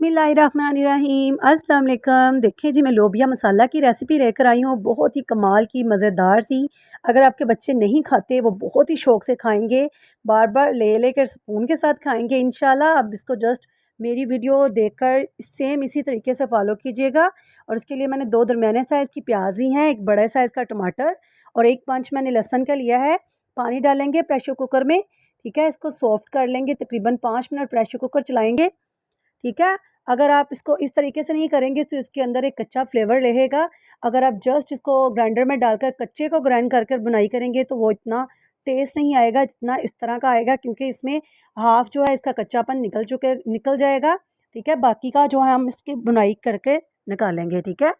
बिस्मिल्लाहिर्रहमानिर्रहीम अस्सलाम वालेकुम। देखिए जी, मैं लोबिया मसाला की रेसिपी लेकर आई हूँ, बहुत ही कमाल की मज़ेदार सी। अगर आपके बच्चे नहीं खाते, वो बहुत ही शौक़ से खाएंगे, बार बार ले लेकर स्पून के साथ खाएंगे इंशाल्लाह। अब इसको जस्ट मेरी वीडियो देखकर सेम इसी तरीके से फॉलो कीजिएगा। और उसके लिए मैंने 2 दरमियाने साइज़ की प्याज ली हैं, एक बड़े साइज़ का टमाटर और 1 पंच मैंने लहसुन का लिया है। पानी डालेंगे प्रेशर कुकर में, ठीक है। इसको सॉफ्ट कर लेंगे, तकरीबन 5 मिनट प्रेशर कुकर चलाएंगे, ठीक है। अगर आप इसको इस तरीके से नहीं करेंगे तो इसके अंदर एक कच्चा फ्लेवर रहेगा। अगर आप जस्ट इसको ग्राइंडर में डालकर कच्चे को ग्राइंड कर बुनाई करेंगे तो वो इतना टेस्ट नहीं आएगा जितना इस तरह का आएगा, क्योंकि इसमें हाफ जो है इसका कच्चापन निकल जाएगा, ठीक है। बाकी का जो है हम इसकी बुनाई करके निकालेंगे, ठीक है।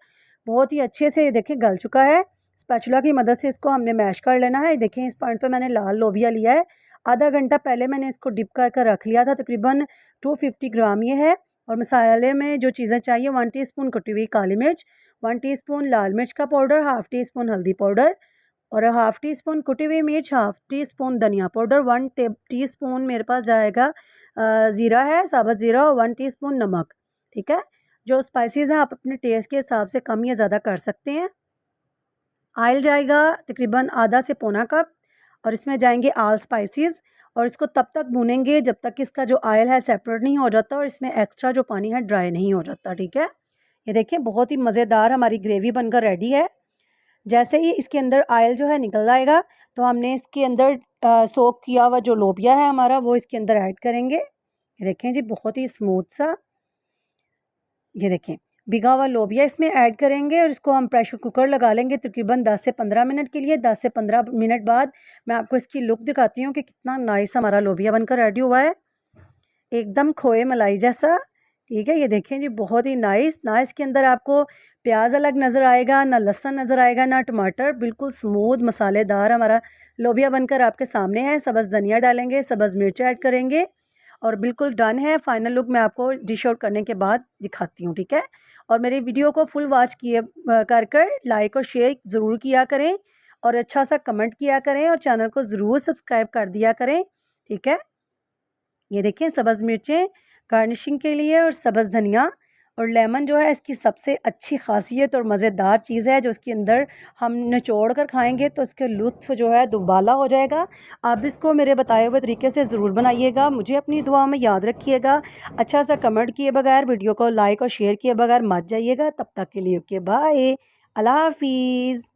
बहुत ही अच्छे से ये देखें गल चुका है। स्पैचुला की मदद से इसको हमने मैश कर लेना है। देखें इस पॉइंट पे मैंने लाल लोबिया लिया है। आधा घंटा पहले मैंने इसको डिप कर रख लिया था। तकरीबन 250 ग्राम ये है। और मसाले में जो चीज़ें चाहिए, 1 टीस्पून कटी हुई काली मिर्च, 1 टीस्पून लाल मिर्च का पाउडर, हाफ़ टीस्पून हल्दी पाउडर और हाफ़ टीस्पून कुटी हुई मिर्च, हाफ़ टीस्पून धनिया पाउडर, 1 टीस्पून मेरे पास जाएगा ज़ीरा है, साबुत ज़ीरा और 1 टीस्पून नमक, ठीक है। जो स्पाइसेस हैं आप अपने टेस्ट के हिसाब से कम या ज़्यादा कर सकते हैं। ऑयल जाएगा तकरीबन आधा से पौना कप और इसमें जाएंगे ऑल स्पाइसेस और इसको तब तक भूनेंगे जब तक इसका जो ऑयल है सेपरेट नहीं हो जाता और इसमें एक्स्ट्रा जो पानी है ड्राई नहीं हो जाता, ठीक है। ये देखिए बहुत ही मज़ेदार हमारी ग्रेवी बनकर रेडी है। जैसे ही इसके अंदर ऑयल जो है निकल आएगा तो हमने इसके अंदर सोक किया हुआ जो लोबिया है हमारा वो इसके अंदर ऐड करेंगे। ये देखें जी बहुत ही स्मूथ सा, ये देखें भिगा हुआ लोबिया इसमें ऐड करेंगे और इसको हम प्रेशर कुकर लगा लेंगे तकरीबन 10 से 15 मिनट के लिए। 10 से 15 मिनट बाद मैं आपको इसकी लुक दिखाती हूँ कि कितना नाइस हमारा लोबिया बनकर रेडी हुआ है, एकदम खोए मलाई जैसा, ठीक है। ये देखें जी बहुत ही नाइस ना, इसके अंदर आपको प्याज अलग नज़र आएगा, ना लहसुन नज़र आएगा, ना टमाटर, बिल्कुल स्मूथ मसालेदार हमारा लोबिया बनकर आपके सामने है। सब्ज़ धनिया डालेंगे, सब्ज़ मिर्च ऐड करेंगे और बिल्कुल डन है। फाइनल लुक मैं आपको डिश आउट करने के बाद दिखाती हूँ, ठीक है। और मेरी वीडियो को फुल वॉच किए कर लाइक और शेयर ज़रूर किया करें और अच्छा सा कमेंट किया करें और चैनल को ज़रूर सब्सक्राइब कर दिया करें, ठीक है। ये देखें सब्ज़ मिर्चें गार्निशिंग के लिए और सब्ज़ धनिया और लेमन जो है इसकी सबसे अच्छी खासियत और मज़ेदार चीज़ है, जो इसके अंदर हम निचोड़ कर खाएंगे तो इसके लुत्फ़ जो है दुबाला हो जाएगा। आप इसको मेरे बताए हुए तरीके से ज़रूर बनाइएगा, मुझे अपनी दुआ में याद रखिएगा। अच्छा सा कमेंट किए बगैर, वीडियो को लाइक और शेयर किए बगैर मत जाइएगा। तब तक के लिए ओके बाय, अल्लाह हाफिज़।